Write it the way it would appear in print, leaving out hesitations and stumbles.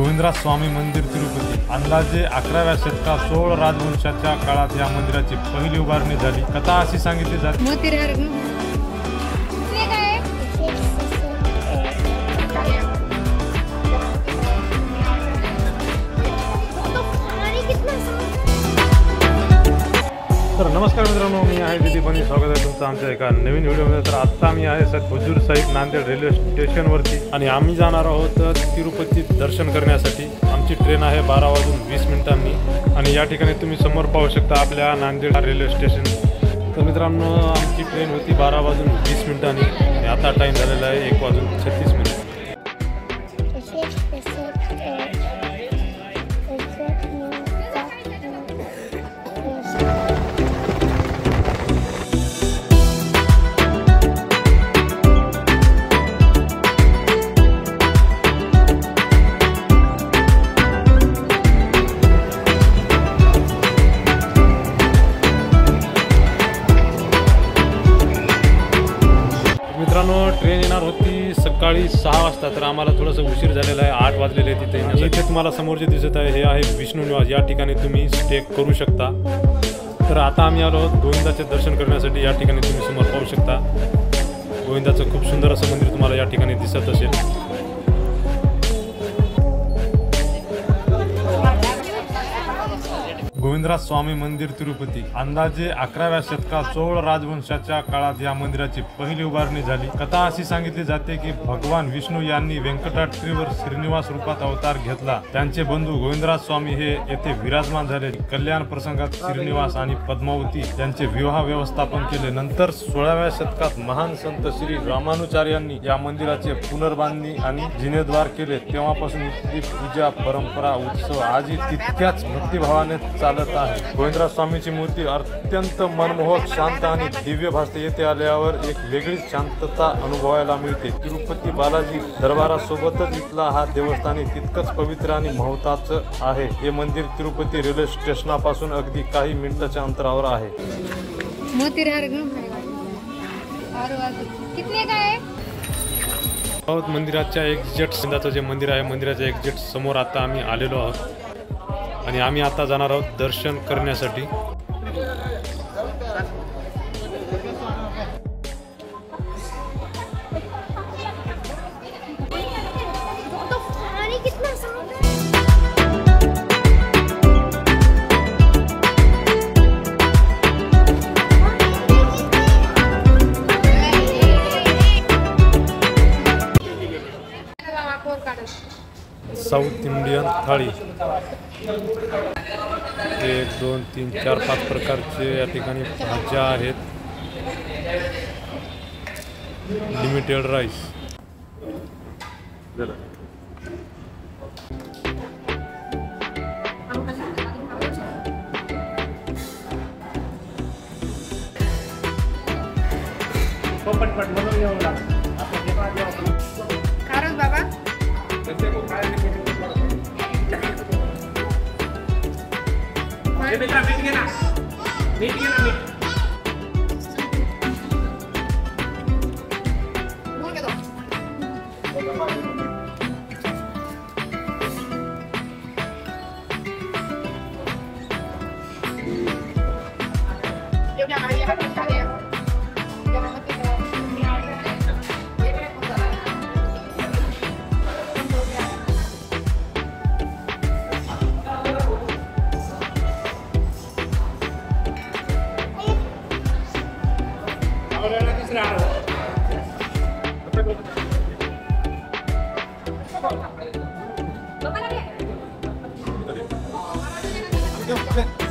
गोविंदराज स्वामी मंदिर तिरुपती अंदाजे 11व्या शतकात चोळ राजवंशाच्या काळात या मंदिराची पहिली उभारणी झाली। कथा अशी सांगितली जाते तर नमस्कार मित्रांनो, मी आहे दिलीप आणि स्वागत आहे तुमचं आमच्या एका नवीन व्हिडिओमध्ये। तर आत्ता मी आहे हुजूर साहिब नांदेड रेल्वे स्टेशनवरती आणि आम्ही जाणार आहोत तिरुपती दर्शन करण्यासाठी। आमची ट्रेन आहे 12:20 आणि या ठिकाणी तुम्ही समोर पाहू शकता आपल्या नांदेड रेल्वे स्टेशन। तर मित्रांनो, आमची ट्रेन होती 12:20 आणि आता टाईम झालेला आहे 1:36। मित्रांनो, ट्रेन येणार होती सकाळी 6 वाजता, तर आम्हाला थोडंसं उशीर झालेला आहे, 8 वाजलेले तिथे। इथे तुम्हाला समोर जे दिसत आहे हे आहे विष्णू निवास। या ठिकाणी तुम्ही स्टे करू शकता। तर आता आम्ही आलो आहोत गोविंदाचे दर्शन करण्यासाठी। या ठिकाणी तुम्ही समोर पाहू शकता गोविंदाचं खूप सुंदर असं मंदिर तुम्हाला या ठिकाणी दिसत असेल। गोविंदराज स्वामी मंदिर तिरुपती अंदाजे 11व्या शतकात चोळ राजवंशाच्या काळात या मंदिराची पहिली उभारणी झाली। कथा अशी सांगितली जाते की भगवान विष्णू यांनी व्यंकटाद्रीवर श्रीनिवास रूपात अवतार घेतला। त्यांचे बंधू गोविंदराज स्वामी हे येथे विराजमान झाले। कल्याण प्रसंगात श्रीनिवास आणि पद्मावती यांचे विवाह व्यवस्थापन केले। नंतर 16व्या शतकात महान संत श्री रामानुचार्यांनी या मंदिराचे पुनर्बांधणी आणि जीर्णोद्धार केले। तेव्हापासून इथली पूजा परंपरा उत्सव आजही तितक्याच भक्तिभावाने चालत आहे। गोविंदराज स्वामीची मूर्ती अत्यंत मनमोहक, शांत आणि दिव्य भासते। येथे आल्यावर एक वेगळीच शांतता अनुभवायला मिळते। तिरुपती बालाजी दरबारासोबतच इथला हा देवस्थान तितकंच पवित्र आणि महत्त्वाचं आहे। हे मंदिर तिरुपती रेल्वे स्टेशनापासून अगदी काही मिनिटाच्या अंतरावर आहे। मंदिराच्या एक्झॅक्ट जे मंदिर आहे, मंदिराच्या एक्झॅक्ट समोर आता आम्ही आलेलो आहोत आणि आम्ही आता जाणार आहोत दर्शन करण्यासाठी। साऊथ इंडियन थाळी 1 2 3 4 5 प्रकारचे या ठिकाणी भाज्या आहेत। लिमिटेड राईस, पटपट म्हणून येऊ लागला कारण बाबा बेटा मीट घे ना बोल के दो ये क्या भाई है क्या है Okay.